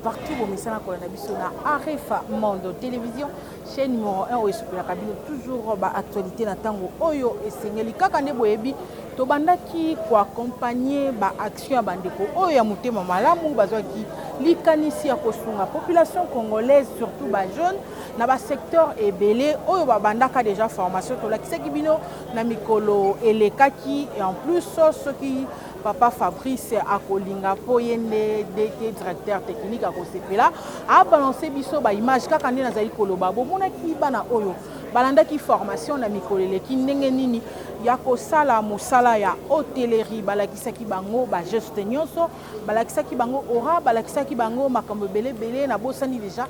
Partout au message na Arefa Mondo Télévision, chaîne numéro 1 au Super Cabine, toujours actualité na tango oyo esengeli kaka nde boyebi to bandaki ko accompagner ba action ya bandeko oyo ya mutema malamu bazwaki likanisi ya kosunga population congolaise, surtout ba jeune na ba secteur ebele oyo ba bandaka déjà formation to lakisaki bino na mikolo elekaki, et en plus ce qui Papa Fabrice Akolinga Poyende DT directeur technique à Kosepela a balancé biso ba image kaka ndena zali koloba bomona ki bana oyo balanda ki formation na mikolele ki ndenge nini ya kosala mosala ya hôtellerie balakisaki bango ba geste nyonso balakisaki bango ora balakisaki bango makambo belé na bosani déjà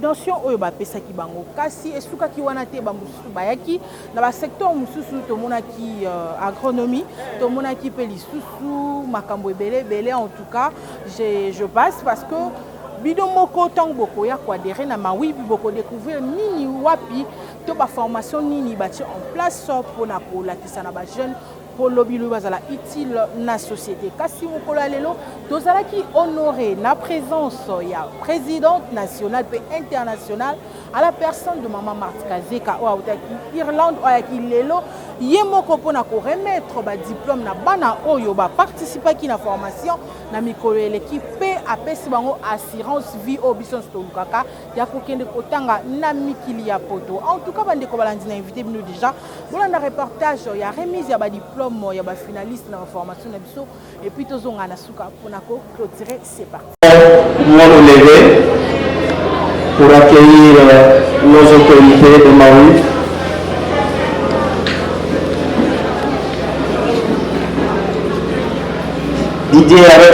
notion oyo bapesaki bango kasi esukaki wana te bamususu bayaki na ba secteur mususu tomonaki agronomie tomonaki pe lisusu makambo ebele en tout cas je passe parce que bido moko tango boko ya kwa dere na mawibi boko découvrir nini wapi to ba formation nini bâti en place pour na kolakisa na ba jeune pour lobilo bazala utile na société kasi mokolo lelo tozalaki honoré na présence ya présidente nationale et internationale à la personne de maman Marthe Kazeka o autaki Irlande o yaki lelo yemoko pona ko remettre ba diplôme na bana oyo ba participer ki na formation na mikolo l'équipe pe apesi bango assurance vie au bison stolukaka ya kokende kotanga na mikili ya poto. En tout cas bande ko balandi na invité bino déjà bolanda reportage ya remise ya ba diplôme il y a des finalistes dans la formation et puis tous on a la souka pour clôturer, c'est parti. Nous allons nous lever pour accueillir nos autorités de Maui. Didier avec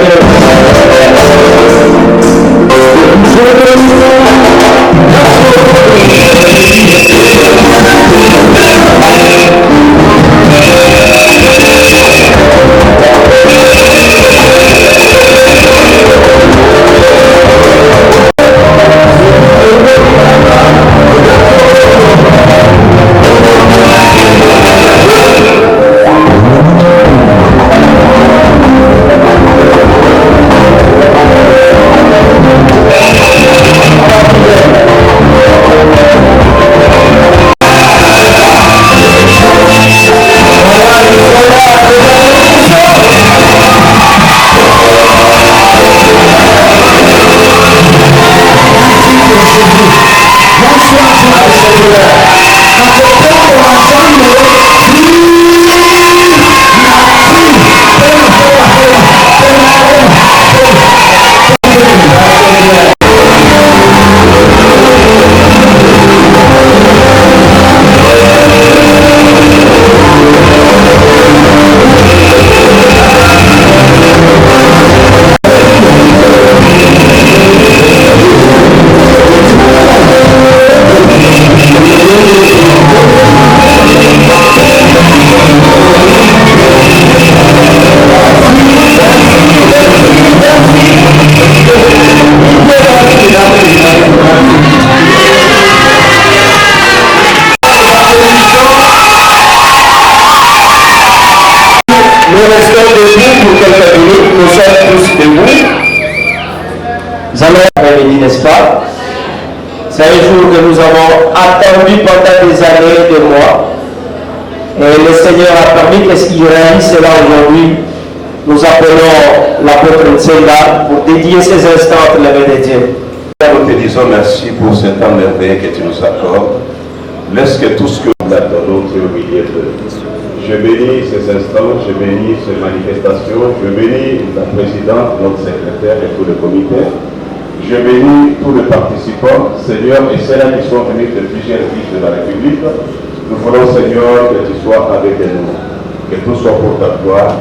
n'est-ce pas? C'est un jour que nous avons attendu pendant des années, des mois. Et le Seigneur a permis qu'il réalise cela aujourd'hui. Nous appelons l'apôtre Nsenga pour dédier ces instants entre les mains de Dieu. Nous te disons merci pour ce temps merveilleux que tu nous accordes. Laisse que tout ce que nous attendons soit au milieu de nous. Je bénis ces instants, je bénis ces manifestations, je bénis la présidente, notre secrétaire et tout le comité. Je bénis tous les participants, Seigneur, et ceux-là qui sont venus de plusieurs villes de la République. Nous voulons, Seigneur, que tu sois avec nous, que tout soit pour ta gloire.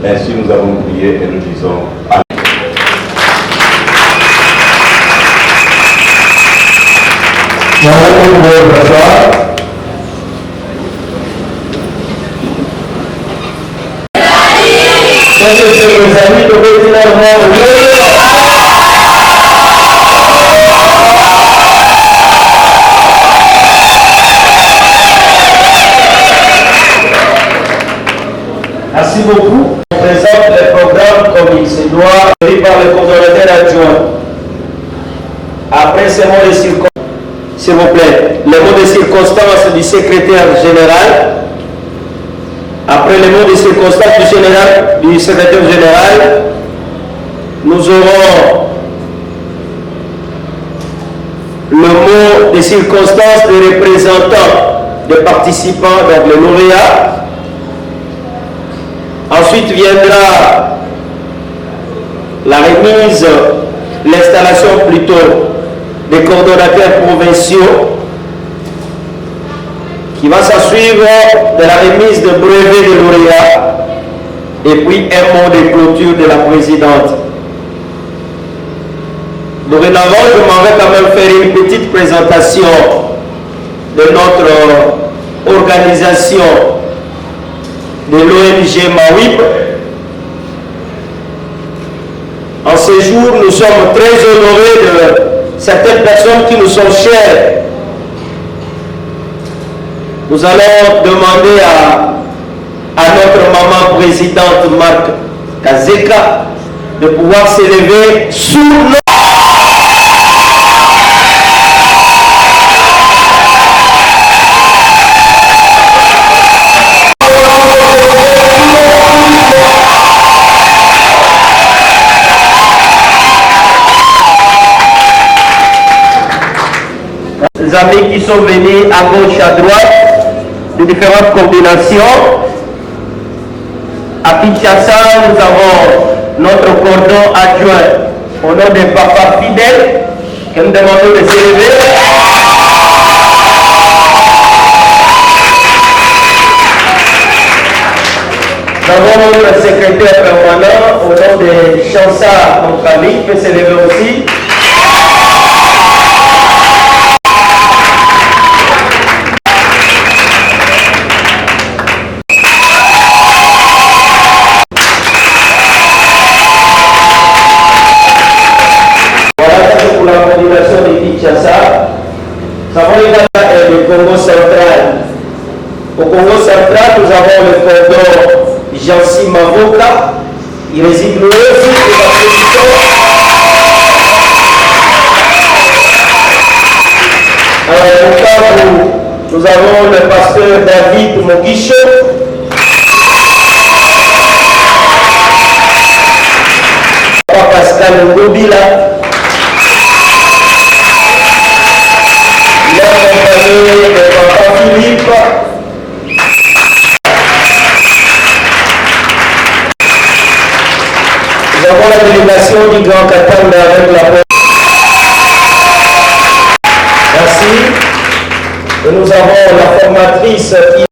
Ainsi nous avons prié et nous disons Amen. mes amis de Merci beaucoup. On présente les programmes comme il se doit, pris par le coordonnateur adjoint. Après ces mots de circonstance, s'il vous plaît, les mots de circonstance du secrétaire général. Après les mots de circonstance du secrétaire général, nous aurons le mot de circonstance des représentants des participants, donc les lauréats. Ensuite viendra la remise, l'installation plutôt des coordonnateurs provinciaux qui va s'assuivre de la remise de brevets de lauréats et puis un mot de clôture de la présidente. Dorénavant, je m'en vais quand même faire une petite présentation de notre organisation de l'ONG MAWIP. En ce jour, nous sommes très honorés de certaines personnes qui nous sont chères. Nous allons demander à notre maman présidente Marc Kazeka de pouvoir s'élever sous nos... Les amis qui sont venus à gauche, à droite, de différentes coordinations. À Kinshasa, nous avons notre cordon adjoint au nom des papas fidèles que nous demandons de s'élever. Nous avons le secrétaire permanent au nom de Chansa, notre ami, qui peut s'élever aussi. Nous avons également le Congo central. Au Congo central, nous avons le cordon Jansi Mavoka. Il réside lui aussi de la position. Alors, au cas où nous avons le pasteur David Moguicho. Pascal Ngobila. Philippe. Nous avons la délégation du Grand Katanga avec la merci. Et nous avons la formatrice qui...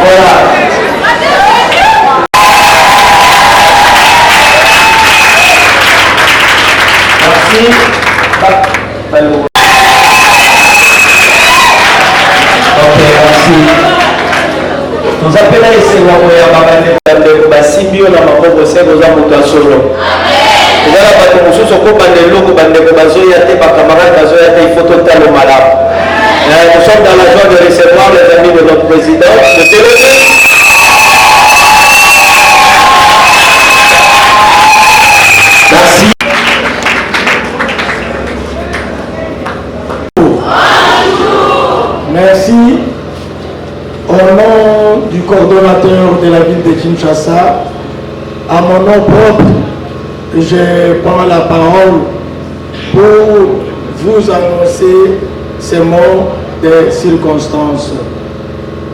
Voilà. Ok, merci. Nous appelons ici le Basibio na maboko se boza mutu solo. Ezala bato mosusu okobanda eloko bandeko bazoya te bakamarade bazoya te il faut totalo malamu. Nous sommes dans la joie de recevoir les amis de notre président. Merci. Merci. Au nom du coordonnateur de la ville de Kinshasa, à mon nom propre, je prends la parole pour vous annoncer ces mots de circonstances.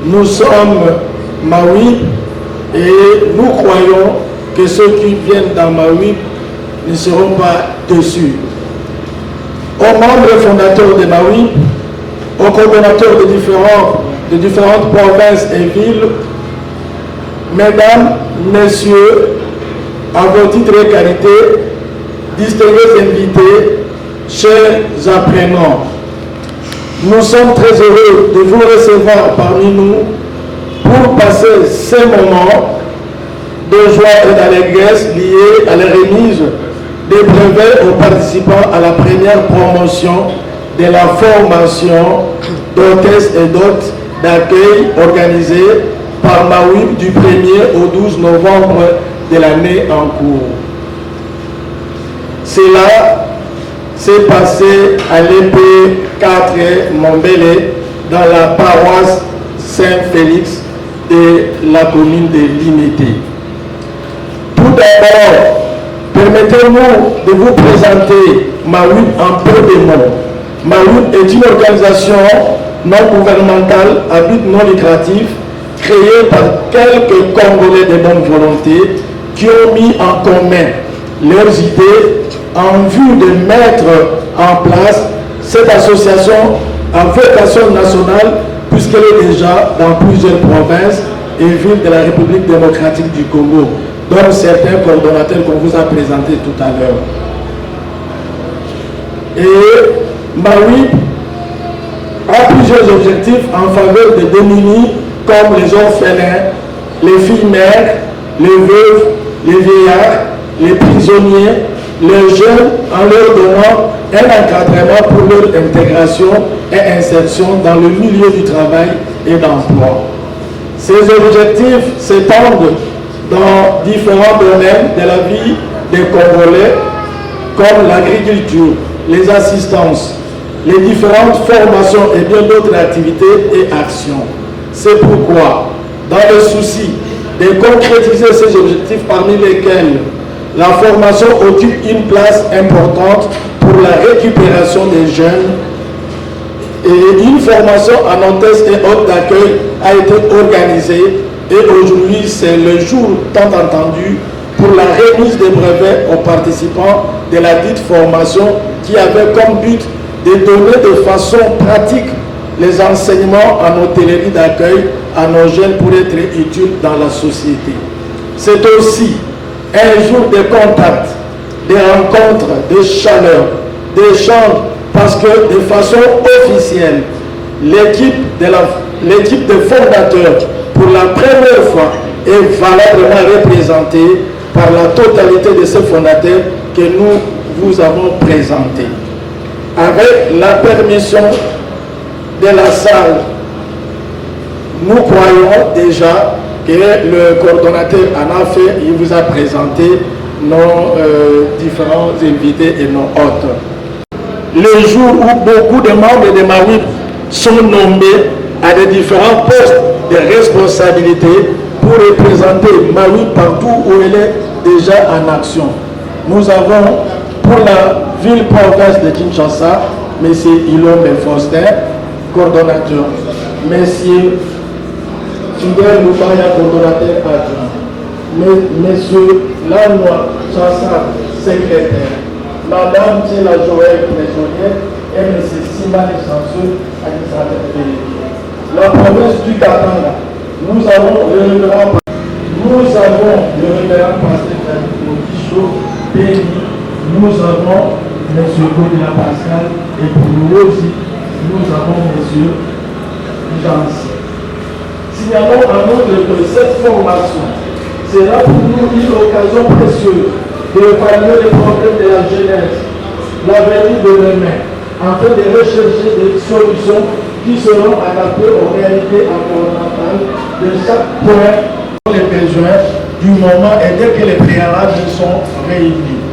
Nous sommes MAWIP et nous croyons que ceux qui viennent dans MAWIP ne seront pas déçus. Aux membres fondateurs de MAWIP, aux coordonnateurs de différentes provinces et villes, mesdames, messieurs, à vos titres et qualités, distingués invités, chers apprenants, nous sommes très heureux de vous recevoir parmi nous pour passer ces moments de joie et d'allégresse liés à la remise des brevets aux participants à la première promotion de la formation d'hôtesses et d'hôtes d'accueil organisée par Mawib du 1er au 12 novembre de l'année en cours. Cela s'est passé à l'EP4 Montbélé dans la paroisse Saint-Félix de la commune de Limité. Tout d'abord, permettez-nous de vous présenter Mawib en peu de mots. Mawib est une organisation non gouvernementale à but non lucratif créée par quelques Congolais de bonne volonté qui ont mis en commun leurs idées en vue de mettre en place cette association à vocation nationale puisqu'elle est déjà dans plusieurs provinces et villes de la République démocratique du Congo, dont certains coordonnateurs qu'on vous a présentés tout à l'heure. Et Mawib a plusieurs objectifs en faveur des démunis comme les orphelins, les filles mères, les veuves, les vieillards, les prisonniers, les jeunes, en leur donnant un encadrement pour leur intégration et insertion dans le milieu du travail et d'emploi. Ces objectifs s'étendent dans différents domaines de la vie des Congolais comme l'agriculture, les assistances, les différentes formations et bien d'autres activités et actions. C'est pourquoi, dans le souci de concrétiser ces objectifs parmi lesquels la formation occupe une place importante pour la récupération des jeunes et une formation en hôtesse et hôtes d'accueil a été organisée et aujourd'hui c'est le jour tant entendu pour la remise des brevets aux participants de la dite formation qui avait comme but de donner de façon pratique les enseignements en hôtellerie d'accueil à nos jeunes pour être utiles dans la société. C'est aussi un jour de contact, de rencontres, de chaleur, d'échanges, parce que de façon officielle, l'équipe des fondateurs, pour la première fois, est valablement représentée par la totalité de ces fondateurs que nous vous avons présentés. Avec la permission de la salle, nous croyons déjà que le coordonnateur en a fait, il vous a présenté nos différents invités et nos hôtes. Le jour où beaucoup de membres de Mawib sont nommés à des différents postes de responsabilité pour représenter Mawib partout où elle est déjà en action. Nous avons pour la ville-province de Kinshasa, M. Ilombe Faustin, coordonnateur, M. Fidel Loubaya, coordonnateur adjoint, M. Lanois Chassa, secrétaire, Madame Tila Joël, trésorière, et M. Simane Chanceux, administrateur délégué. La province du Katanga, nous avons le révérend pasteur Modicho, Béni, nous avons M. Godina Pascal, et pour nous aussi, nous avons M. Jancy. Signalons à nous que cette formation sera pour nous une occasion précieuse d'évaluer les problèmes de la jeunesse, l'avenir de demain, afin de rechercher des solutions qui seront adaptées aux réalités environnementales de chaque point les besoins du moment et dès que les préalables sont réunis.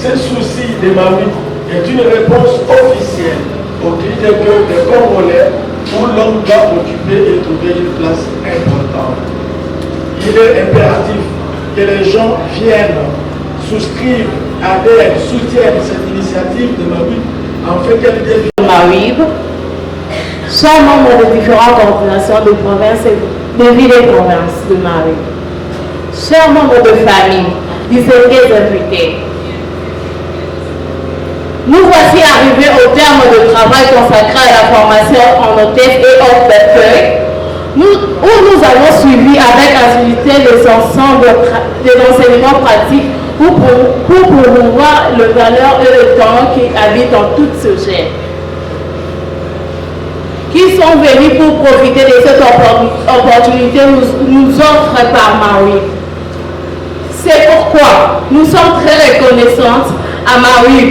Ce souci de Mawib est une réponse officielle au cri de cœur des Congolais où l'homme doit occuper et trouver une place importante. Il est impératif que les gens viennent, souscrivent, adhèrent, soutiennent cette initiative de Mawib afin qu'elle devienne. Mawib sont membres de différentes organisations de provinces et de villes et provinces de Mawib. Chers membres de famille, distingués invités, nous voici arrivés au terme de travail consacré à la formation en hôtesse et hôtes d'accueil, où nous avons suivi avec assiduité les ensembles des enseignements pratiques pour promouvoir le valeur et le talent qui habitent en toute ce gène, qui sont venus pour profiter de cette opportunité nous offre par Maui. C'est pourquoi nous sommes très reconnaissantes à Maui,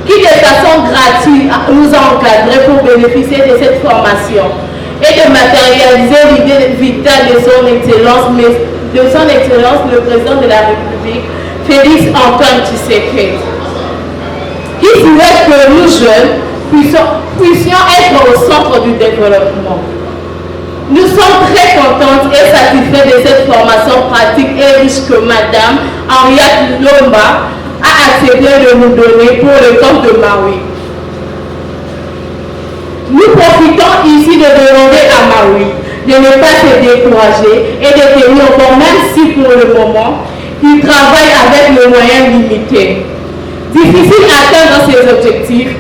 qui de façon gratuite nous a encadrés pour bénéficier de cette formation et de matérialiser l'idée vitale de son Excellence, le Président de la République, Félix Antoine Tshisekedi, qui souhaite que nous jeunes puissions être au centre du développement. Nous sommes très contentes et satisfaits de cette formation pratique et riche que Madame Henriette Lomba a accepté de nous donner pour le camp de Maui. Nous profitons ici de demander à Maui de ne pas se décourager et de tenir bon, même si pour le moment, il travaille avec les moyens limités. Difficile d'atteindre ses objectifs.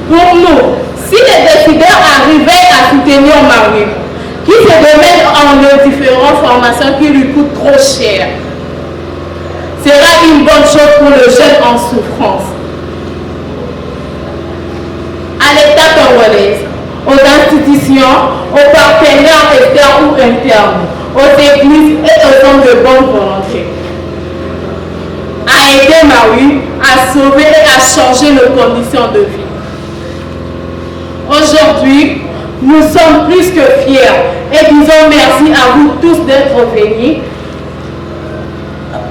Pour nous, si les décideurs arrivaient à soutenir Maui, qui se démène en les différentes formations qui lui coûtent trop cher, sera une bonne chose pour le jeune en souffrance. À l'État congolais, aux institutions, aux partenaires externes ou internes, aux églises et aux hommes de bonne volonté, a aidé Maui à sauver et à changer nos conditions de vie. Aujourd'hui, nous sommes plus que fiers et disons merci à vous tous d'être venus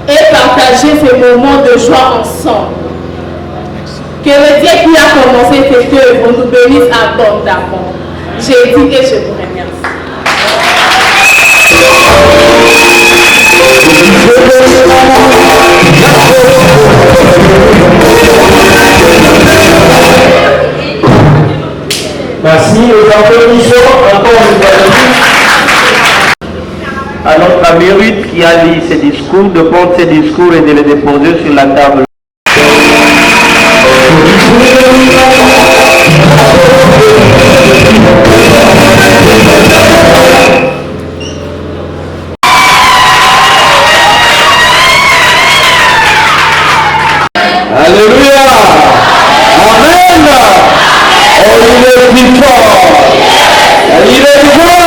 et partager ces moments de joie ensemble. Que le Dieu qui a commencé cette œuvre nous bénisse abondamment. J'ai dit et je vous remercie. Merci, nous applaudissons encore une fois de plus à notre Amérique qui a dit ses discours, de prendre ses discours et de les déposer sur la table. Alléluia! Amen! Oh, il est puissant! Il est grand!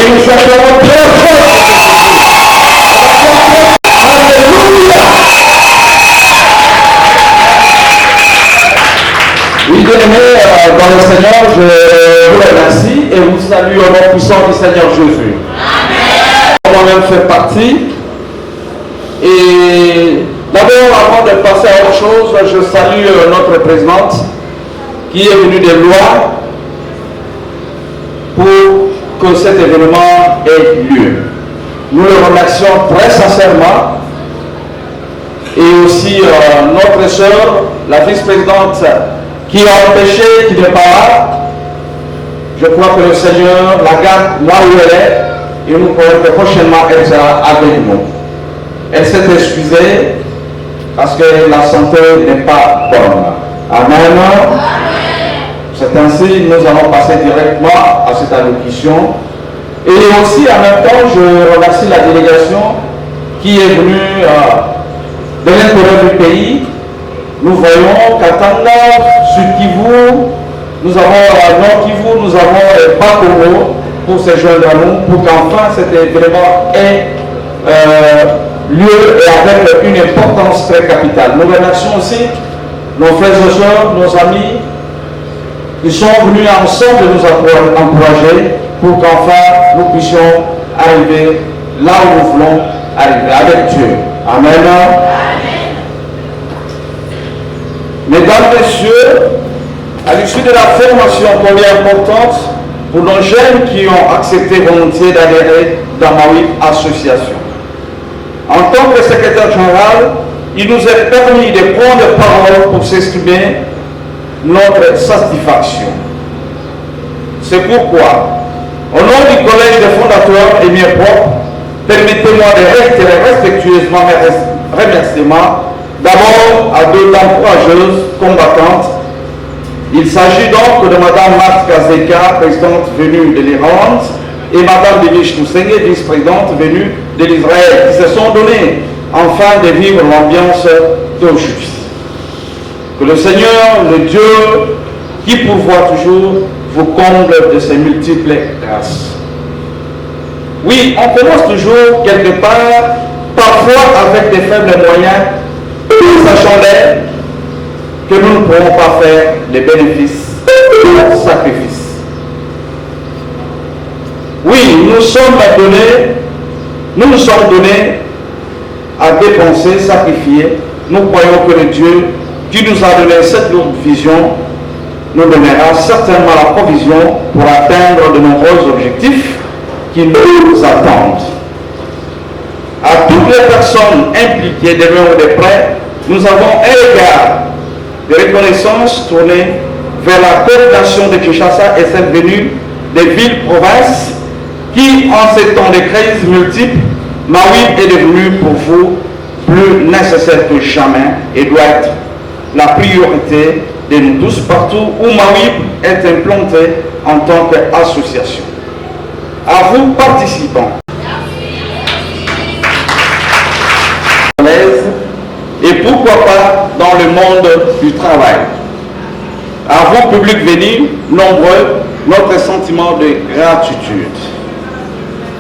Nous serons très forts! Alléluia! Oui, bien-aimés dans le Seigneur, je vous remercie et vous salue au nom puissant du Seigneur Jésus. Amen. Moi-même fait partie. Et d'abord, avant de passer à autre chose, je salue notre présidente qui est venue de Loire pour que cet événement ait lieu. Nous le remercions très sincèrement et aussi notre sœur, la vice-présidente qui a empêché, qui n'est pas là. Je crois que le Seigneur la garde là où elle est et nous pourrons que prochainement elle sera avec nous. Elle s'est excusée parce que la santé n'est pas bonne. Amen. C'est ainsi nous allons passer directement à cette allocution. Et aussi en même temps, je remercie la délégation qui est venue de l'intérieur du pays. Nous voyons Katanga, Sud Kivu, nous avons Nord Kivu, nous avons Bakongo pour se joindre à nous, pour qu'enfin cet événement ait lieu et avec une importance très capitale. Nous remercions aussi nos frères et sœurs, nos amis, qui sont venus ensemble nous encourager pour qu'enfin nous puissions arriver là où nous voulons arriver, avec Dieu. Amen. Mesdames, Messieurs, à l'issue de la formation combien importante pour nos jeunes qui ont accepté volontiers d'adhérer dans Maui Association. En tant que secrétaire général, il nous est permis de prendre parole pour s'exprimer notre satisfaction. C'est pourquoi, au nom du collège des fondateurs et mes propres, permettez-moi de réitérer respectueusement mes remerciements d'abord à deux dames courageuses, combattantes, Il s'agit donc de Mme Marthe Kazeka, présidente venue de l'Irlande, et Mme Devish Toussenge, vice-présidente venue de l'Israël, qui se sont donnés enfin de vivre l'ambiance d'aujourd'hui. Que le Seigneur, le Dieu qui pourvoit toujours, vous comble de ses multiples grâces. Oui, on commence toujours quelque part, parfois avec des faibles moyens, sachant-les que nous ne pourrons pas faire les bénéfices du sacrifice. Oui, nous nous sommes donnés à dépenser, sacrifier. Nous croyons que le Dieu qui nous a donné cette lourde vision nous donnera certainement la provision pour atteindre de nombreux objectifs qui nous attendent. À toutes les personnes impliquées, de loin ou de près, nous avons un égard de reconnaissance tournée vers la coordination de Kinshasa et celle venue des villes-provinces qui, en ces temps de crise multiples, Mawib est devenu pour vous plus nécessaire que jamais et doit être la priorité de nous tous partout où Mawib est implanté en tant qu'association. À vous participants, et pourquoi pas dans le monde du travail. À vous, public venu, nombreux, notre sentiment de gratitude.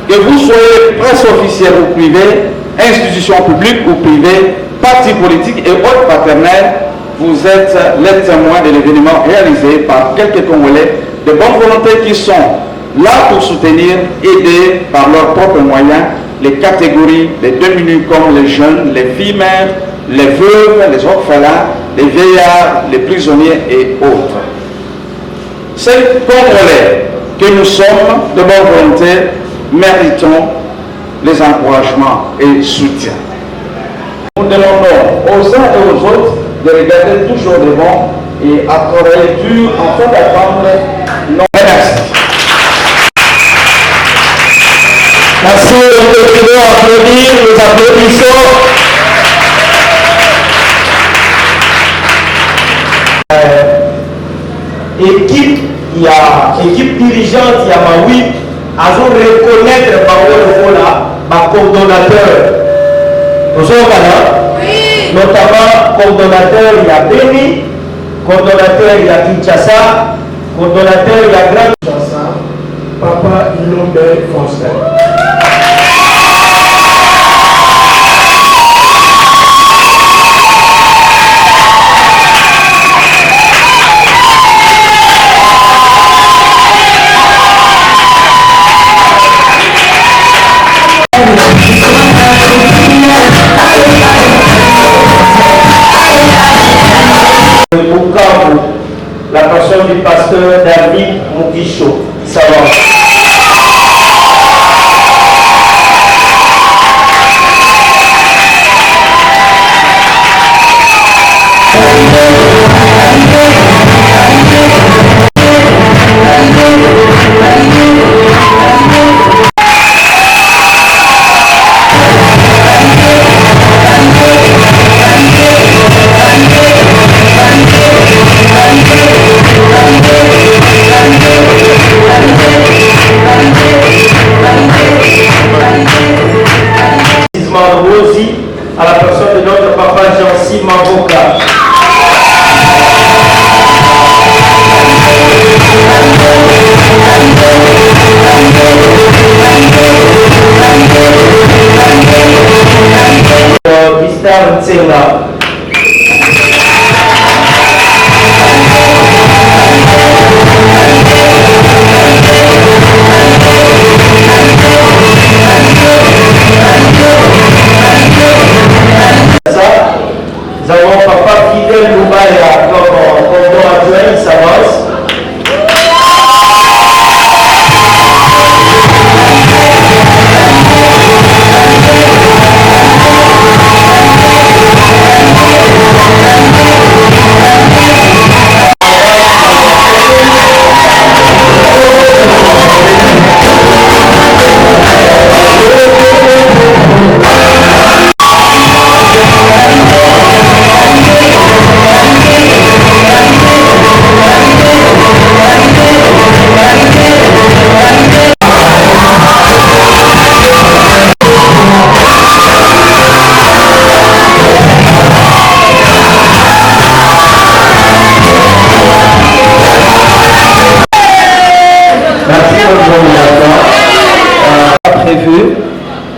Que vous soyez presse officielle ou privée, institution publique ou privée, partis politiques et autres paternels, vous êtes les témoins de l'événement réalisé par quelques Congolais de bonne volonté qui sont là pour soutenir, aider par leurs propres moyens les catégories les démunis comme les jeunes, les filles mères, les veuves, les orphelins, les vieillards, les prisonniers et autres. Ces Congolais que nous sommes de bonne volonté méritons les encouragements et soutiens. Nous demandons aux uns et aux autres de regarder toujours devant et à travailler dur afin d'atteindre nos merci. Merci, nous continuons à applaudir, nous applaudissons. Équipe dirigeante, il y a Mawib, à reconnaître par coordonnateur. Nous sommes là, oui. Notamment coordonnateur, il y a Béni, coordonnateur, il y a Kinshasa, coordonnateur, il y a Grand Kinshasa, Papa Ilombe Fonseca. La personne du pasteur David Mugisho, savoir. À la personne de notre papa Jean-Cy Mavoka. Bistar Nsenga. Nous avons papa Fidel Loubaya comme coordonnateur, il s'avance.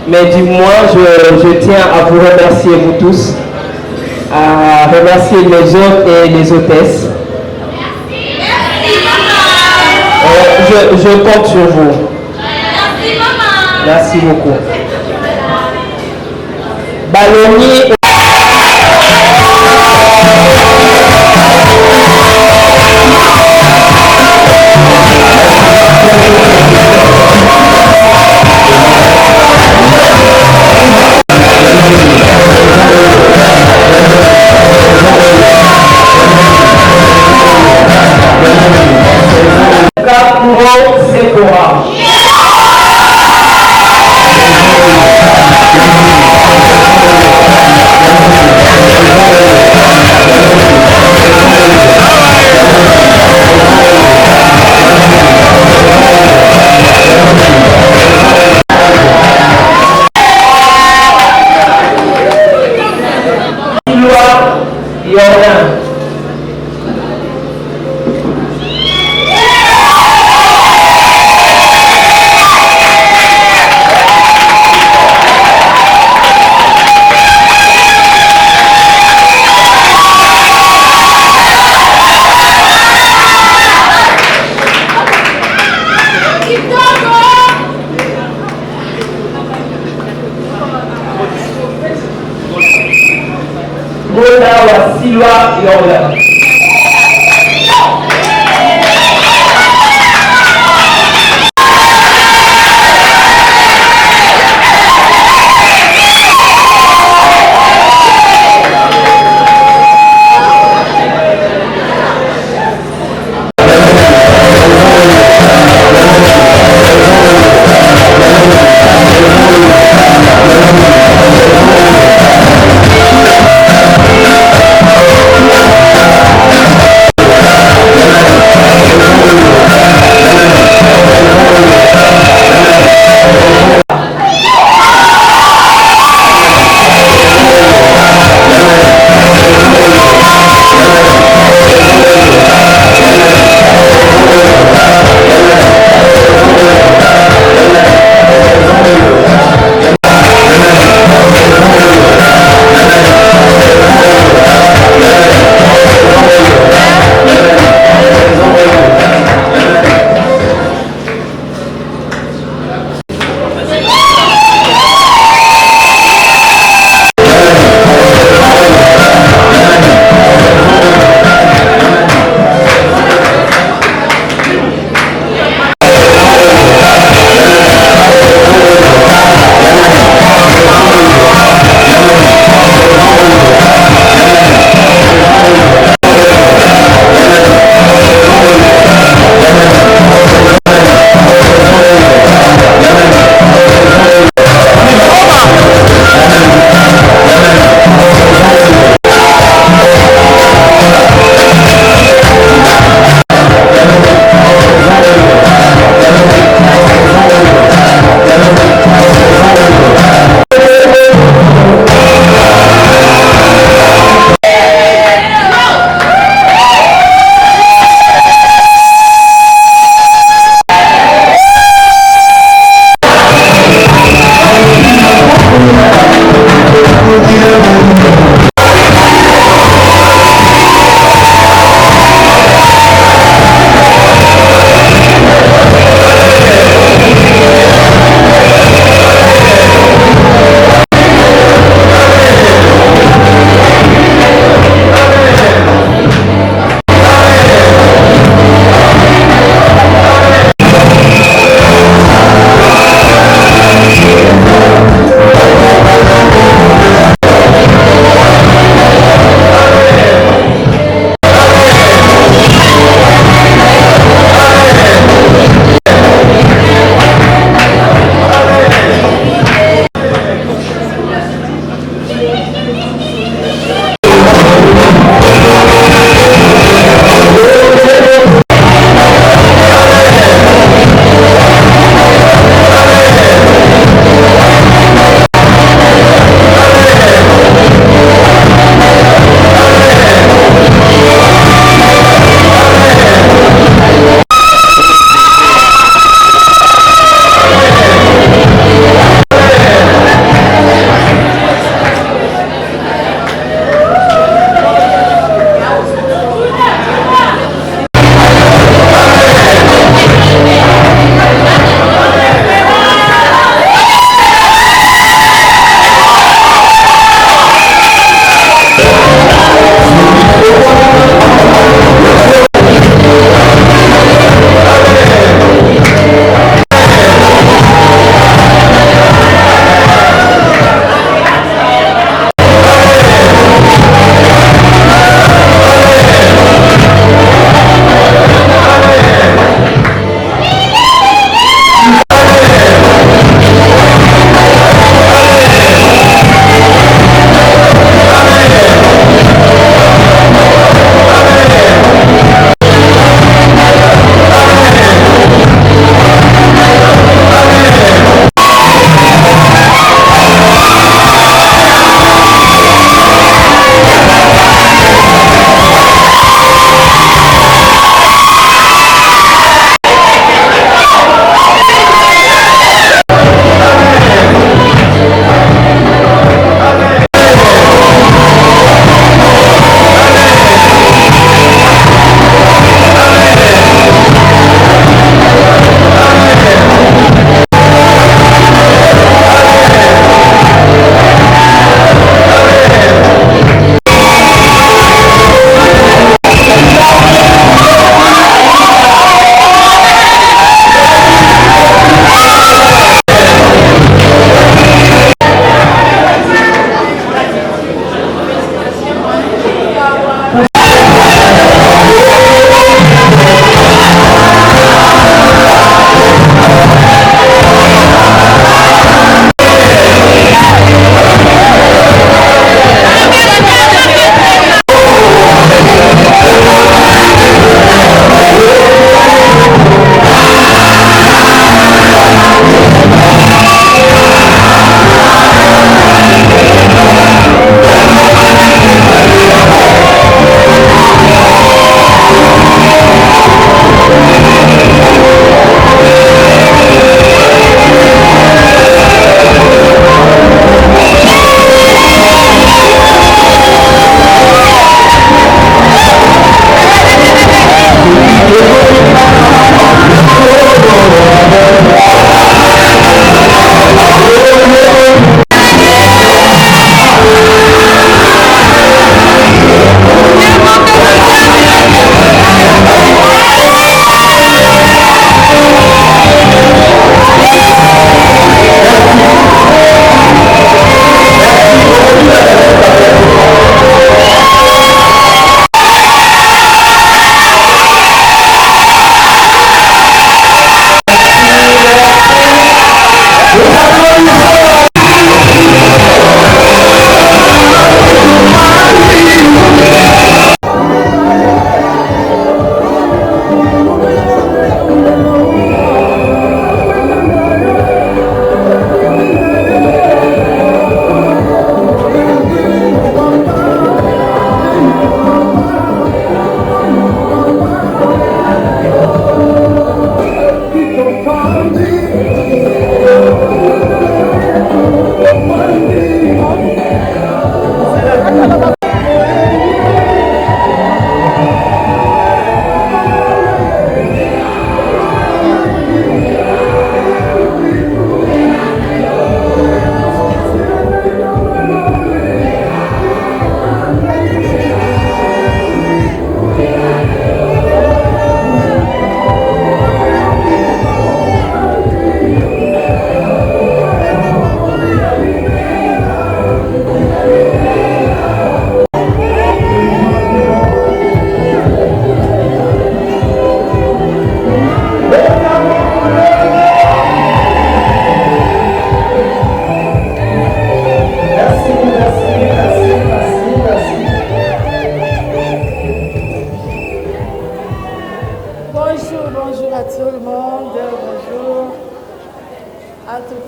mais du moins, je tiens à vous remercier, vous tous, à remercier les hôtes et les hôtesses. Je compte sur vous. Merci, maman. Merci beaucoup. Balloni.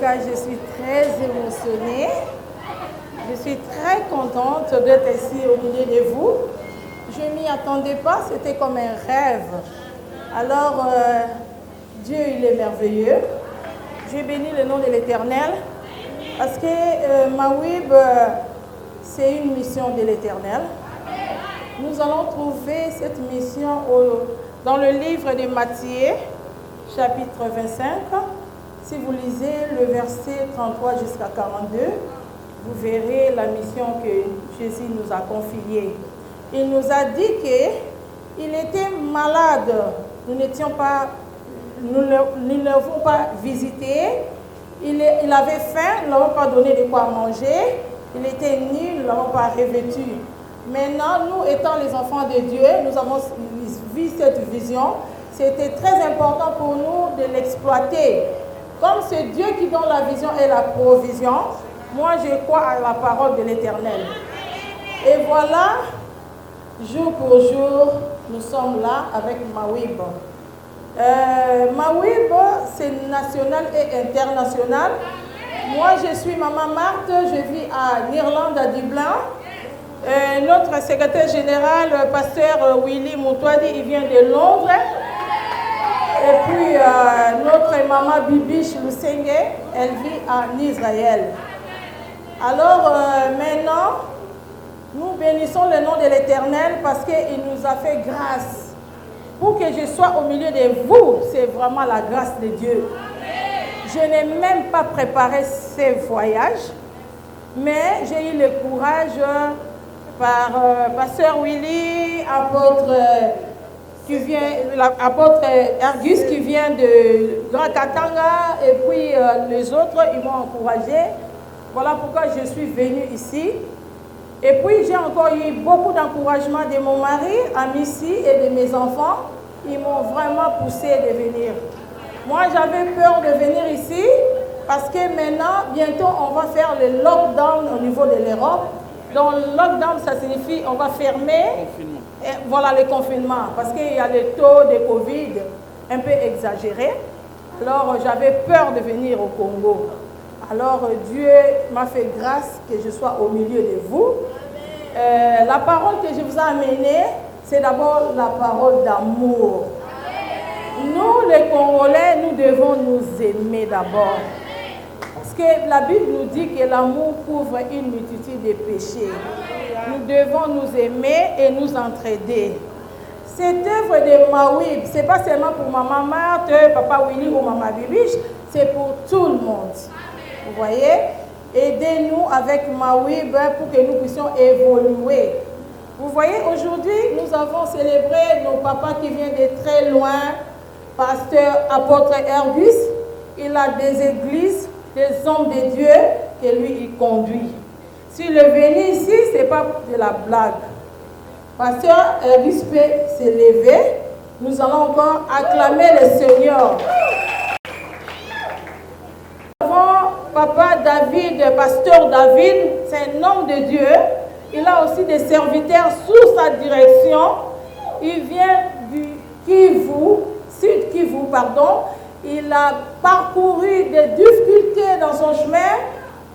cas, je suis très émotionnée. Je suis très contente d'être ici au milieu de vous. Je ne m'y attendais pas, c'était comme un rêve. Alors, Dieu, il est merveilleux. Je bénis le nom de l'Éternel parce que Mawib, c'est une mission de l'Éternel. Nous allons trouver cette mission dans le livre de Matthieu, chapitre 25. Si vous lisez le verset 33 jusqu'à 42, vous verrez la mission que Jésus nous a confiée. Il nous a dit qu'il était malade. Nous ne l'avons pas visité. Il avait faim, nous ne l'avons pas donné de quoi manger. Il était nu, nous ne l'avons pas revêtu. Maintenant, nous étant les enfants de Dieu, nous avons vu cette vision. C'était très important pour nous de l'exploiter. Comme c'est Dieu qui donne la vision et la provision, moi je crois à la parole de l'Éternel. Et voilà, jour pour jour, nous sommes là avec Mawib. Mawib, c'est national et international. Moi, je suis Maman Marthe, je vis en Irlande, à Dublin. Notre secrétaire général, pasteur Willy Moutouadi, il vient de Londres. Et puis, notre maman Bibiche Lusenge, elle vit en Israël. Alors, maintenant, nous bénissons le nom de l'Éternel parce qu'il nous a fait grâce. Pour que je sois au milieu de vous, c'est vraiment la grâce de Dieu. Je n'ai même pas préparé ce voyage, mais j'ai eu le courage par pasteur Willy, apôtre apôtre Ergus qui vient de Grand Katanga, et puis les autres, ils m'ont encouragé. Voilà pourquoi je suis venue ici. Et puis j'ai encore eu beaucoup d'encouragement de mon mari, Amici, et de mes enfants. Ils m'ont vraiment poussé de venir. Moi, j'avais peur de venir ici parce que maintenant, bientôt, on va faire le lockdown au niveau de l'Europe. Donc, le lockdown, ça signifie on va fermer. Et voilà le confinement, parce qu'il y a le taux de Covid un peu exagéré. Alors, j'avais peur de venir au Congo. Alors, Dieu m'a fait grâce que je sois au milieu de vous. La parole que je vous ai amenée, c'est d'abord la parole d'amour. Nous, les Congolais, nous devons nous aimer d'abord. Parce que la Bible nous dit que l'amour couvre une multitude de péchés. Nous devons nous aimer et nous entraider. Cette œuvre de Mawib, ce n'est pas seulement pour Maman Marthe, Papa Willy ou Maman Bibiche, c'est pour tout le monde. Vous voyez? Aidez-nous avec Mawib pour que nous puissions évoluer. Vous voyez, aujourd'hui, nous avons célébré nos papas qui viennent de très loin. Pasteur apôtre Ergus, il a des églises, des hommes de Dieu que lui, il conduit. S'il est venu ici, ce n'est pas de la blague. Pasteur Ergus peut s'élever. Nous allons encore acclamer le Seigneur. Nous avons Papa David, Pasteur David, c'est un homme de Dieu. Il a aussi des serviteurs sous sa direction. Il vient du Sud Kivu, pardon. Il a parcouru des difficultés dans son chemin.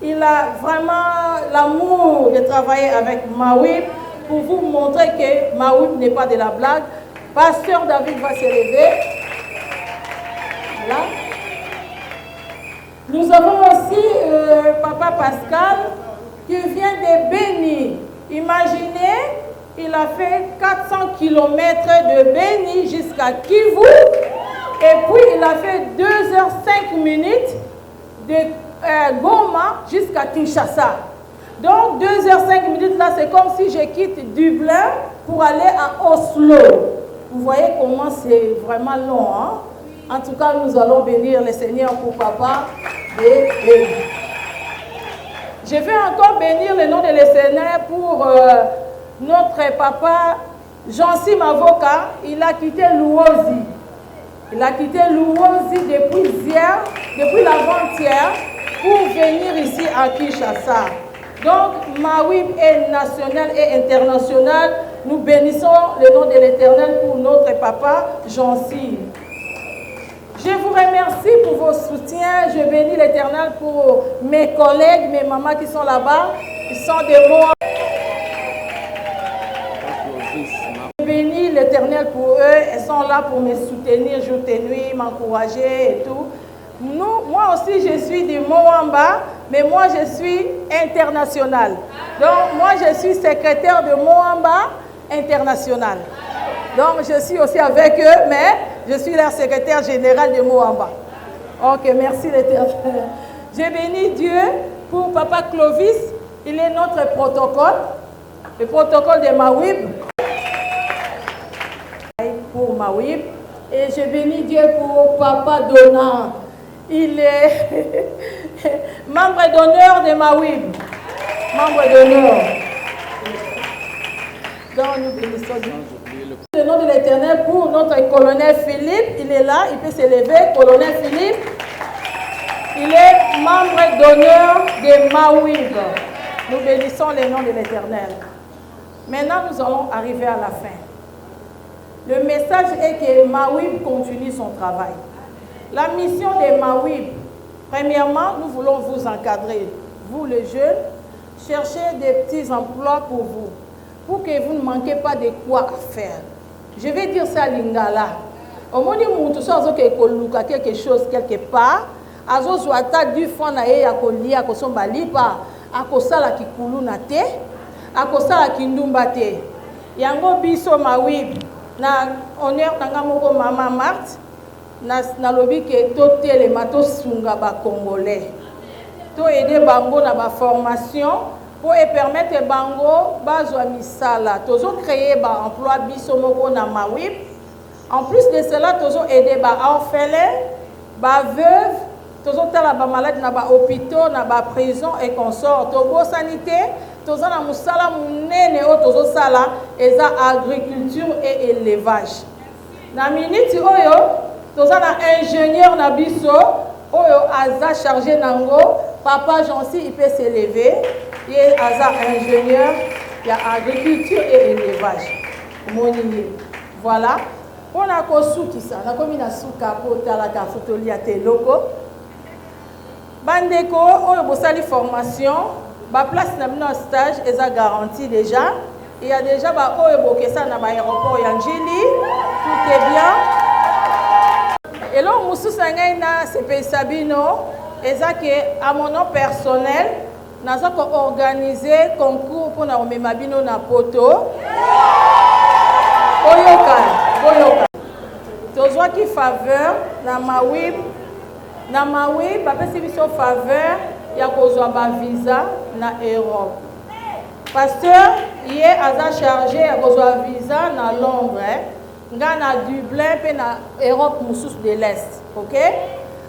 Il a vraiment l'amour de travailler avec Mawib pour vous montrer que Mawib n'est pas de la blague. Pasteur David va s'élever. Voilà. Nous avons aussi Papa Pascal qui vient de Béni. Imaginez, il a fait 400 km de Béni jusqu'à Kivu. Et puis, il a fait 2h05 de Goma jusqu'à Kinshasa. Donc, 2h05 là, c'est comme si je quitte Dublin pour aller à Oslo. Vous voyez comment c'est vraiment long. Hein? En tout cas, nous allons bénir le Seigneur pour Papa et je vais encore bénir le nom de l'Éternel pour notre papa Jean-Sim Avocat. Il a quitté Louosi. Il a quitté Louosi depuis l'avant-hier pour venir ici à Kinshasa. Donc, Mawib est national et international. Nous bénissons le nom de l'Éternel pour notre papa Jean-Sim. Je vous remercie pour vos soutiens. Je bénis l'Éternel pour mes collègues, mes mamans qui sont là-bas. Ils sont des mots. Je bénis l'Éternel pour eux. Ils sont là pour me soutenir jour et nuit, m'encourager et tout. Moi aussi, je suis du Moamba, mais moi, je suis international. Donc, moi, je suis secrétaire de Moamba international. Donc, je suis aussi avec eux, mais je suis leur secrétaire général de Moamba. Ok, merci l'Éternel. Je bénis Dieu pour Papa Clovis. Il est notre protocole, le protocole de Mawib. Pour Mawib. Et je bénis Dieu pour Papa Donna. Il est membre d'honneur de Mawib. Membre d'honneur. Donc nous bénissons Dieu. Le nom de l'Éternel pour notre colonel Philippe. Il est là, il peut s'élever. Colonel Philippe. Il est membre d'honneur de Mawib. Nous bénissons le nom de l'Éternel. Maintenant, nous allons arriver à la fin. Le message est que Mawib continue son travail. La mission de Mawib, premièrement, nous voulons vous encadrer. Vous, les jeunes, cherchez des petits emplois pour vous, pour que vous ne manquez pas de quoi faire. Je vais dire ça à Lingala. Au moment où tout ça, quelque chose quelque part, azo zwata du fond na ye ya kolia kosomba lipa akosala kikulu na te akosala kindumba te yango biso Mawib na honneur tanga moko mama Marthe na lobi ke to telema to sunga ba congolais to aider bango na ba formation pour permettre bango bazwa misala tozo créer ba emploi biso moko na Mawib. En plus de cela tozo aider ba orphelins ba veuves tozo tala ba malade na ba hôpitaux na ba prison et consorts togo sanité tozo na musala munene o tozo sala eza agriculture et élevage na minute oyo tozo na ingénieur na biso oyo aza chargé nango papa Jansi il peut s'élever et aza ingénieur ya agriculture et élevage moni voilà on a kosuki ça na komi na suka po tala ka fotoli ya teloko bandeko oyo bosali formation ba place na bino stage eza garantie déjà il y a déjà ba oyo bokesa na ba aéroport ya Njili tout est bien et là mususa ngai na CP Sabino eza que à mon nom personnel naza ko organiser concours pour na omema bino na poto oyoka tozwa ki faveur na Mawib bapesi biso faveur ya kozwa ba visa na Europe. Pasteur ye aza chargé ya kozwa visa na Londres, nga na Dublin pe na Europe mususu de l'Est. OK?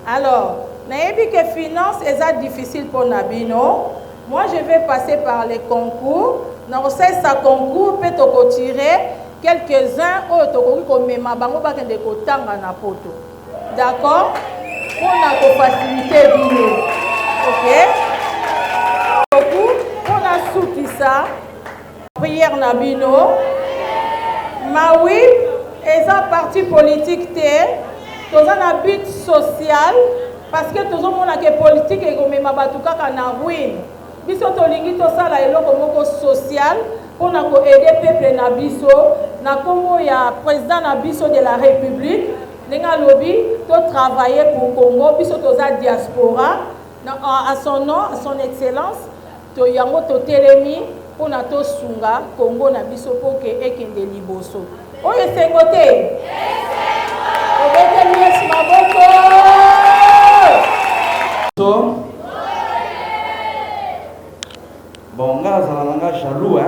Alors, nayebi que finance eza difficile pour Nabino. Moi je vais passer par les concours. Na osai sa concours pe toko tirer quelques-uns oyo tokoki komema bango bakende kotanga na poto. D'accord? Pour la facilité bino. OK? Pour la soutisa prière na bino. Mawib eza parti politique te. Toza na but social parce que tozo mona ke politique ekomema batu kaka na ruine. Biso tolingi tosala eloko moko social pour na ko aider peuple na biso na kombo ya président na biso de la République. Nenga lobi to travailler pour Congo biso toza diaspora à son nom à son excellence to yango to telemi pour na to sunga Congo na biso pour que ekende liboso oyo sengote obete miesi maboko so bon nga azala nanga jaloux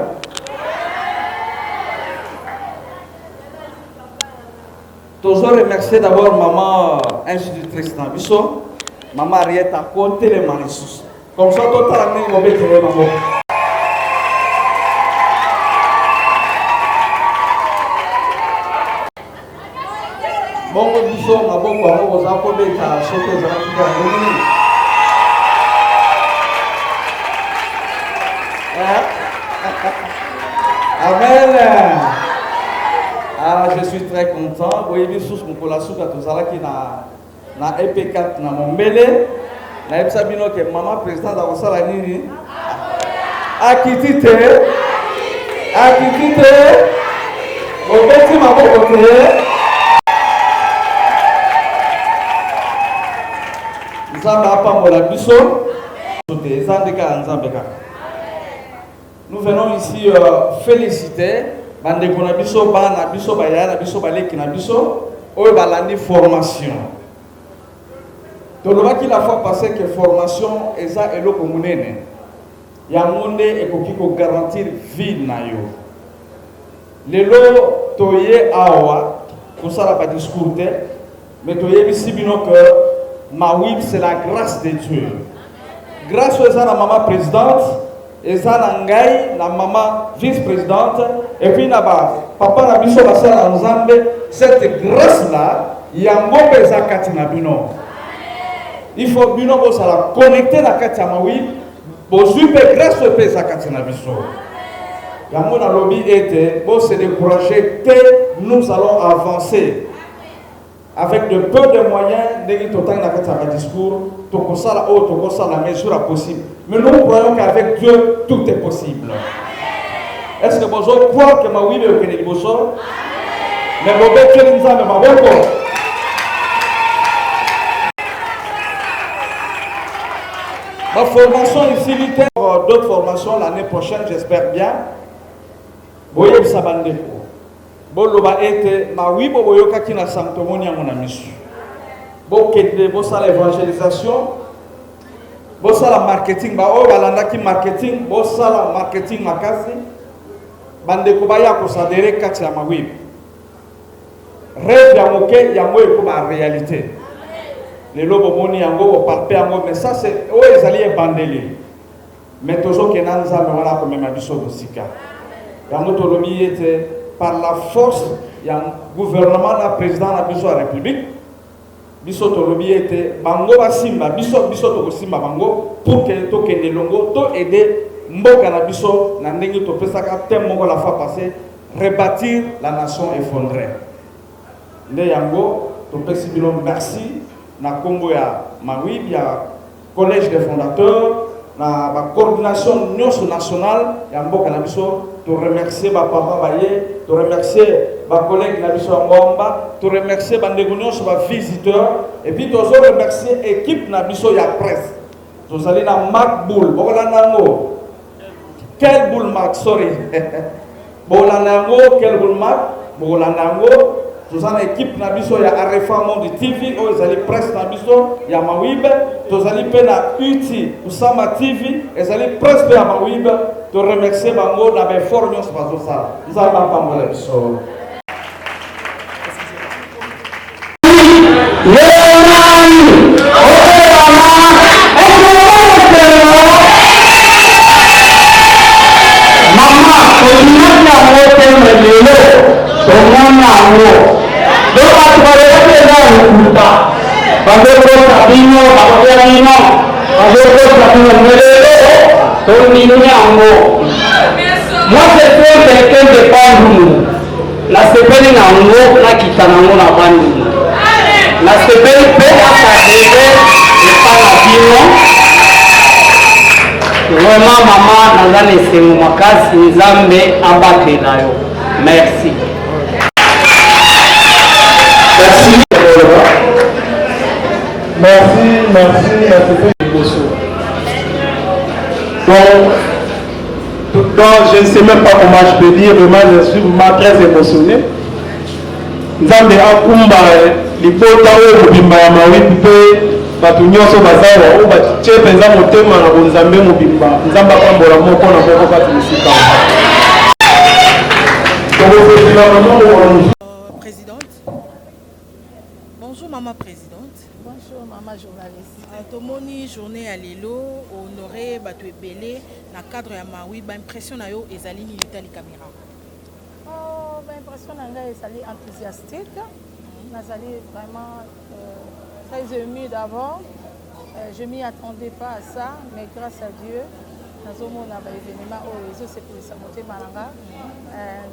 Toujours remercier d'abord maman institutrice Nabiso, maman Arietta Conté les Marissus. Comme ça, tout à l'année, on va mettre les mamans. Bon, nous sommes à bon point, on va mettre à sauter dans la Amen. Ah, je suis très content. Oui, bien sûr, mon collègue qui na na EP4 na Mombele na ebisa bino ke maman présidente akosala nini akiti te obeti maboko te nzambe apambola biso te eza ndeka ya nzambe kaka. Nous venons ici féliciter bandeko na biso bana biso bayaya na biso baleki na biso oyo balandi formation. Tolobaki la fois passée que formation eza eloko munene yango nde ekoki ko garantir vie na yo. Lelo toye awa kosala ba discours te mais toyebisi bino que Mawib c'est la grâce de Dieu. Grâce à la maman présidente, et ça na ngai na maman vice-présidente et puis na papa na biso basala nzambe, cette grâce là yango pesa kati na bino. Il faut bino ko sala connecter na kati ya Mawib, bozui pe grâce pesa kati na biso. Yango na lobby était bon se décourager que nous allons avancer avec de peu de moyens dès que total na kati ya discours tokosala o tokosala mais sur la possible. Mais nous croyons qu'avec Dieu tout est possible. Est-ce que vous croyez que Mawib est au Kenya liboso? Mais vous êtes les nzambe maboko. Ma formation ici, d'autres formations l'année prochaine, j'espère bien. Boye bisabandeko. Boloba ete Mawib boyoka kina santomoni ngona misu. Bokende bosala évangélisation. Bosala marketing ba o balanda ki marketing, bosala marketing makasi. Bandeko baya ko sadere kati ya Mawib. Rêve ya moke yango ekoba réalité. Les lobes moni yango palpe yango mais ça c'est o ezali bandeli. Mais toujours que nanza me wala ko mema biso musika. Yango tolobi ete par la force ya gouvernement la président la biso la république biso tolobi ete bango basimba biso to simba bango pour que to kende longo to aider mboka na biso na ndenge to pesaka thème moko la fois passée rebâtir la nation effondrée. Nde yango to pesi bilo merci na kombo ya Mawib ya collège des fondateurs na ba coordination nationale ya mboka na biso to remercier ba papa baye to remercier ba collègue na biso ngomba to remercier ba ndegunion ba visiteurs et puis to remercier équipe na biso ya presse to sali na Mark Bull bola nango quel Bull Mark sorry bola nango quel Bull Mark bola nango to sali équipe na biso ya Arefa Monde TV o ezali presse na biso ya Mawib to sali pe na UT Usama TV ezali presse ya Mawib to remercier bango na be formation bazo sala nzamba pambola biso. Moi, je suis quelqu'un de Bandung. La sepeli nango na kitanango na Bandung. La sepeli pe akadebe epana bino. Vraiment maman nazane sengu makasi nzambe abatela yo. Merci. Merci. Donc, je ne sais même pas comment je peux dire, vraiment, je suis vraiment très émotionné. Nzambe akumba libota oyo mobimba ya Mawib pe bato nyonso bazawa oyo batie mpenza motema na bonzambe mobimba nzambe apambola moko na moko kati mosika. Présidente. Bonjour maman présidente. Bonjour maman journaliste. Tomoni journée à Lelo, honoré bato ebele na cadre ya Mawib, ba impression na yo ezali ni litali caméra. Oh, ma impression na nga ezali enthousiastique. Nazali vraiment très émue d'abord. Je m'y attendais pas à ça, mais grâce à Dieu, nazomona ba événement oyo ezosepelisa motema na nga.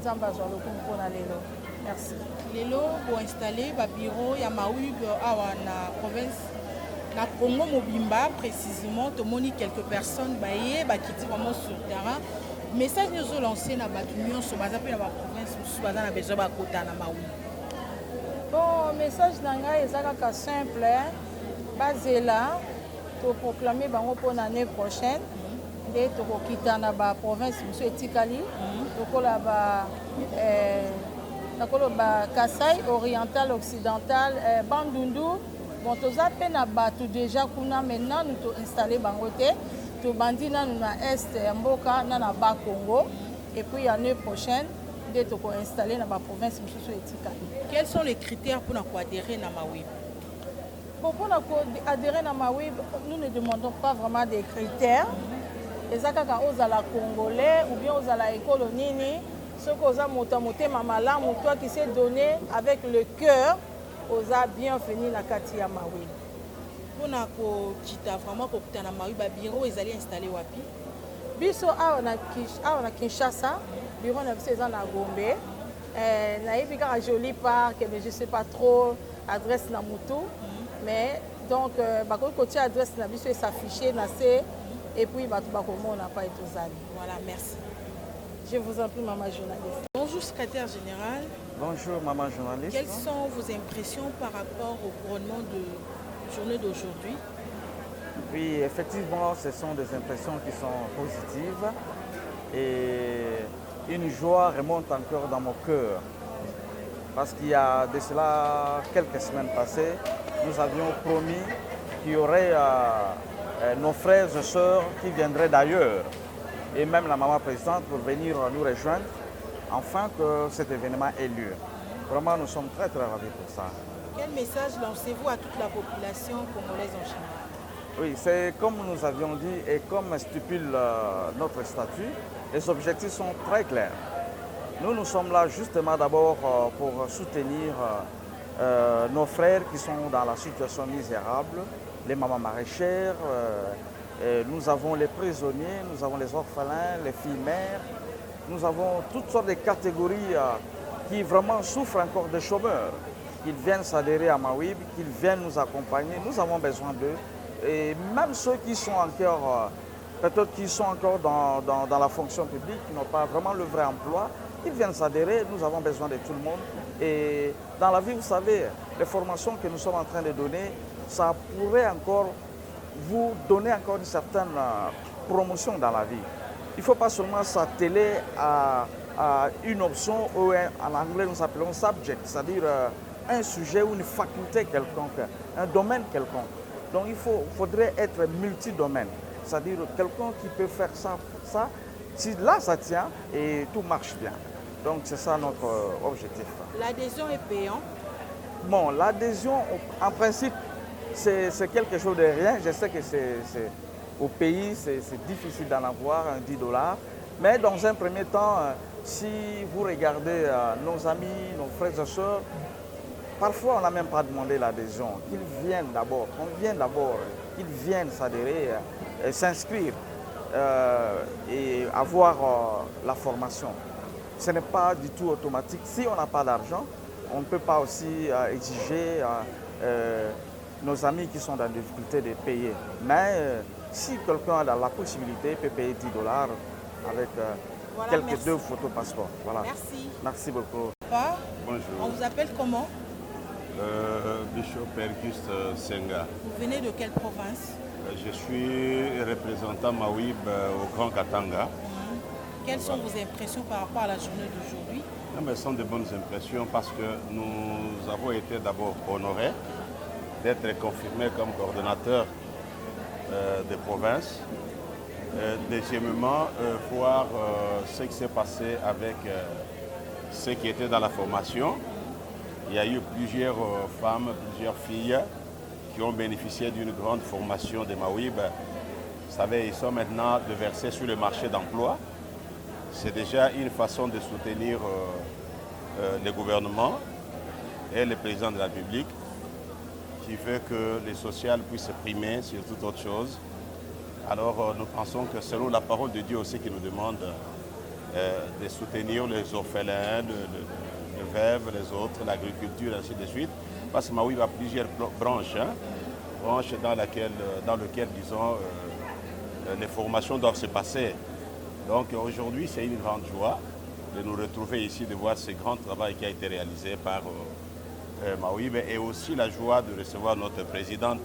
Nzamba azwa lokumu mpona lelo. Merci. Lelo pour installer un bureau ya Mawib na province na Congo Mobimba précisément to moni quelques personnes baye ba kiti vraiment sur terrain message nous lancé na batu nyonso baza pe na ba province musu baza na besoin ba kota na Mawib. Bon message na ngai ezaka simple bazela to proclamer bango pour l'année prochaine nde tokokita na ba province musu etikali tokola ba nakoloba Kasai oriental occidental Bandundu bon toza pe na bato déjà kuna maintenant nous to installer bango te to bandi nanu na est ya mboka na na ba Congo et puis l'année prochaine nde toko installer na ba province mususu etikali. Quels sont les critères pour adhérer na Mawib? Bon, pour adhérer à Mawib, nous ne demandons pas vraiment des critères. Les Akaka aux Congolais ou bien aux la école Nini, ceux qui ont moté Mamala, toi qui s'est donné avec le cœur, aux a bienvenue la Katia Mawib. Pour vraiment na Mawib, bureau ils allaient installer wapi? Biso a Kinshasa, bureau na biso na Gombe. Naïbi ka joli parc, mais je sais pas trop adresse na Moutou. Mais donc, côté adresse na biso s'afficher na C et puis on n'a pas été aux alliés. Voilà, merci. Je vous en prie, maman journaliste. Bonjour, secrétaire général. Bonjour, maman journaliste. Quelles sont vos impressions par rapport au couronnement de la journée d'aujourd'hui? Oui, effectivement, ce sont des impressions qui sont positives et une joie remonte encore dans mon cœur. Parce qu'il y a de cela quelques semaines passées, nous avions promis qu'il y aurait nos frères et sœurs qui viendraient d'ailleurs. Et même la maman présidente pour venir nous rejoindre, afin que cet événement ait lieu. Vraiment, nous sommes très ravis pour ça. Quel message lancez-vous à toute la population congolaise en général? Oui, c'est comme nous avions dit et comme stipule notre statut, les objectifs sont très clairs. Nous sommes là justement d'abord pour soutenir nos frères qui sont dans la situation misérable, les mamans maraîchères, nous avons les prisonniers, nous avons les orphelins, les filles mères, nous avons toutes sortes de catégories qui vraiment souffrent encore de chômeurs. Qu'ils viennent s'adhérer à Mawib, qu'ils viennent nous accompagner, nous avons besoin d'eux. Et même ceux qui sont encore, peut-être qui sont encore dans la fonction publique, qui n'ont pas vraiment le vrai emploi, ils viennent s'adhérer, nous avons besoin de tout le monde. Et dans la vie, vous savez, les formations que nous sommes en train de donner, ça pourrait encore vous donner encore une certaine promotion dans la vie. Il ne faut pas seulement s'atteler à une option ou en anglais nous appelons subject, c'est-à-dire un sujet ou une faculté quelconque, un domaine quelconque. Donc il faudrait être multidomaine, c'est-à-dire quelqu'un qui peut faire ça, si là ça tient et tout marche bien. Donc c'est ça notre objectif. L'adhésion est payante? Bon, l'adhésion en principe c'est quelque chose de rien. Je sais que au pays c'est difficile d'en avoir, un $10. Mais dans un premier temps, si vous regardez nos amis, nos frères et sœurs, parfois on n'a même pas demandé l'adhésion. Qu'ils viennent d'abord, qu'ils viennent s'adhérer, s'inscrire et avoir la formation. Ce n'est pas du tout automatique. Si on n'a pas d'argent, on ne peut pas aussi exiger nos amis qui sont dans la difficulté de payer. Mais si quelqu'un a la possibilité, peut payer $10 avec voilà, quelques 2 photos passeport. Voilà. Merci. Merci beaucoup. Bonjour. On vous appelle comment? Bishop Auguste Senga. Vous venez de quelle province? Je suis représentant Mawib au Grand Katanga. Quelles sont vos impressions par rapport à la journée d'aujourd'hui? Ce sont de bonnes impressions parce que nous avons été d'abord honorés d'être confirmés comme coordonnateur des provinces. Deuxièmement, voir ce qui s'est passé avec ceux qui étaient dans la formation. Il y a eu plusieurs femmes, plusieurs filles qui ont bénéficié d'une grande formation de Mawib. Vous savez, ils sont maintenant versés sur le marché d'emploi. C'est déjà une façon de soutenir le gouvernement et le président de la République qui veut que les social puissent primer sur toute autre chose. Alors nous pensons que selon la parole de Dieu aussi qui nous demande de soutenir les orphelins, de veuves, les autres, l'agriculture, ainsi de suite. Parce que Maouib a plusieurs branches, branches dans lesquelles disons, les formations doivent se passer. Donc aujourd'hui, c'est une grande joie de nous retrouver ici, de voir ce grand travail qui a été réalisé par Maouib, et aussi la joie de recevoir notre présidente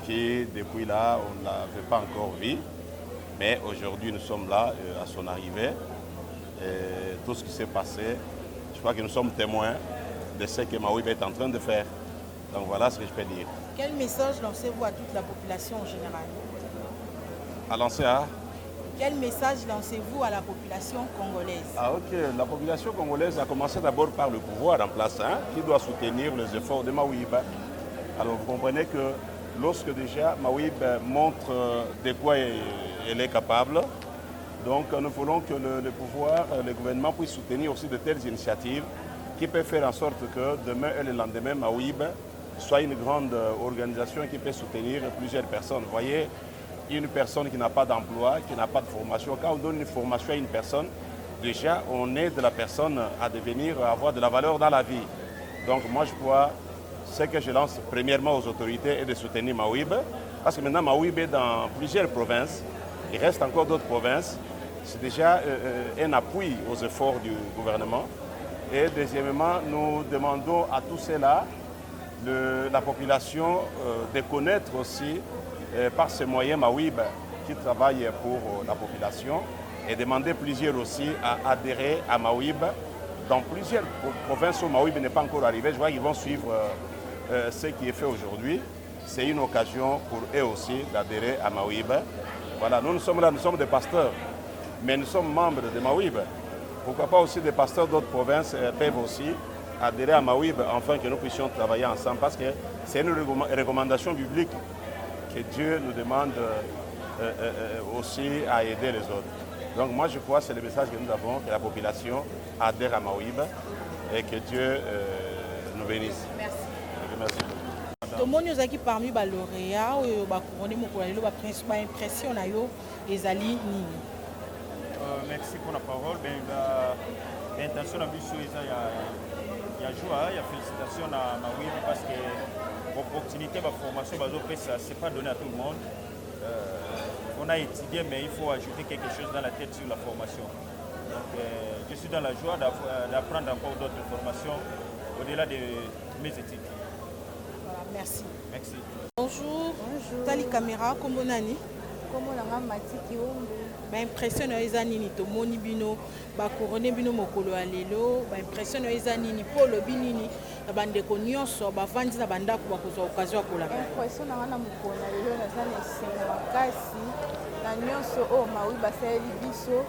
qui, depuis là, on ne l'avait pas encore vue. Mais aujourd'hui, nous sommes là à son arrivée. Et tout ce qui s'est passé, je crois que nous sommes témoins de ce que Maouib est en train de faire. Donc voilà ce que je peux dire. Quel message lancez-vous à toute la population en général? À lancer à Quel message lancez-vous à la population congolaise? Ah ok, la population congolaise a commencé d'abord par le pouvoir en place, qui doit soutenir les efforts de Maouib. Alors vous comprenez que lorsque déjà Maouib montre de quoi elle est capable, donc nous voulons que le pouvoir, le gouvernement puisse soutenir aussi de telles initiatives qui peuvent faire en sorte que demain et le lendemain, Maouib soit une grande organisation qui peut soutenir plusieurs personnes. Vous voyez, une personne qui n'a pas d'emploi, qui n'a pas de formation, quand on donne une formation à une personne, déjà on aide la personne à devenir, à avoir de la valeur dans la vie. Donc moi je crois, ce que je lance premièrement aux autorités est de soutenir Maouib, parce que maintenant Maouib est dans plusieurs provinces, il reste encore d'autres provinces, c'est déjà un appui aux efforts du gouvernement. Et deuxièmement, nous demandons à tous ceux-là, la population, de connaître aussi par ces moyens Maouib qui travaille pour la population, et demander plusieurs aussi à adhérer à Maouib dans plusieurs provinces où Maouib n'est pas encore arrivé. Je vois qu'ils vont suivre ce qui est fait aujourd'hui. C'est une occasion pour eux aussi d'adhérer à Maouib. Voilà, nous sommes là, nous sommes des pasteurs, mais nous sommes membres de Maouib. Pourquoi pas aussi des pasteurs d'autres provinces peuvent aussi adhérer à Maouib, afin que nous puissions travailler ensemble, parce que c'est une recommandation biblique que Dieu nous demande aussi à aider les autres. Donc moi je crois que c'est le message que nous avons, que la population adhère à Maouib et que Dieu nous bénisse. Merci. Merci. Tomoni ozaki parmi ba lauréats oyo ba couronné mokolo lelo ba principal impression na yo ezali nini? Merci pour la parole. L'intention de biso ya joie, il y a félicitations à Maouib parce que l'opportunité de la formation ce n'est pas donné à tout le monde. On a étudié, mais il faut ajouter quelque chose dans la tête sur la formation. Donc, je suis dans la joie d'apprendre encore d'autres formations au-delà de mes études. Voilà, merci. Merci. Bonjour. Bonjour. Tali caméra, comment nani? Comment la matiki ombe? Ba impression na eza nini tomoni bino ba couronné bino mokolo ya lelo, ba impression na eza nini polo binini na bandeko nyonso bavandi na bandako bakozwa occasion ya kolaka? Impression na wana mokolo na lelo naza na esengo makasi na nyonso oyo Maouib basaleli biso.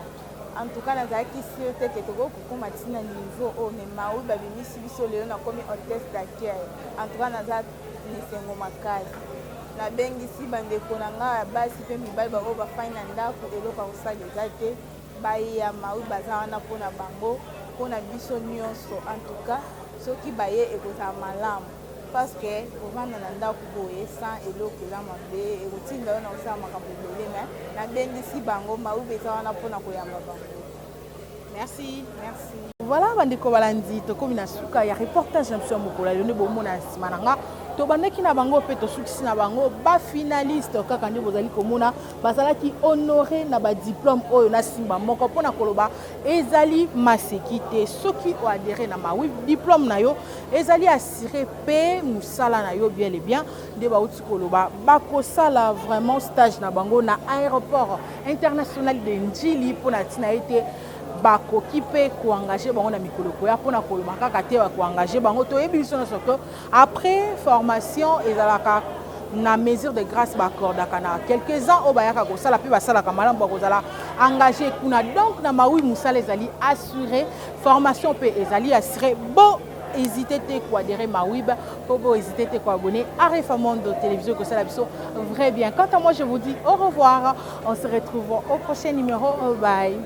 En tout cas nazalaki sûr te ke tokokokoma ntina niveau oyo me Maouib babimisi biso lelo nakomi hôtesse d'accueil. En tout cas naza na esengo makasi. Nabengisi bandeko na nga ya basi mpe mibali oyo bafandi na ndako eloko ya kosala eza te baya Maouib baza wana mpona bango mpona biso nyonso. En tout cas soki baye ekozala malamu parce que kovanda na ndako boye sans eloko eza mabe ekotinda yo na kosala makambo ebele me nabengisi bango Maouib eza wana mpona koyamba bango. Merci. Merci. Voilà bandeko balandi tokomi na suka ya reportage na biso ya mokolo ya lelo nde bomona nsima na nga tobandaki na bango mpe tosukisi na bango bafinaliste kaka nde bozali komona bazalaki honore na badiplôme oyo na simba moko mpona koloba ezali maseki te soki oadere na Maouib diplôme na yo ezali assuré mpe mosala na yo bien et bien nde bauti koloba bakosala vraiment stage na bango na aéroport international de Njili mpona ntina ete bakoki mpe koengage bango na mikolo koya mpona koloba kaka te bakoengage bango toyebi biso nyonso to après formation ezalaka na mesure de grâce bakordaka na quelques-uns oyo bayaka kosala mpe basalaka malamu bakozala engagé kuna donc na Maouib mosala ezali assuré formation mpe ezali assuré bo hésitez te koadhérer Maouib pour hésiter te abonner à RFA Monde Télévision que c'est la biso vrai bien. Quant à moi je vous dis au revoir, on se retrouve au prochain numéro. Bye.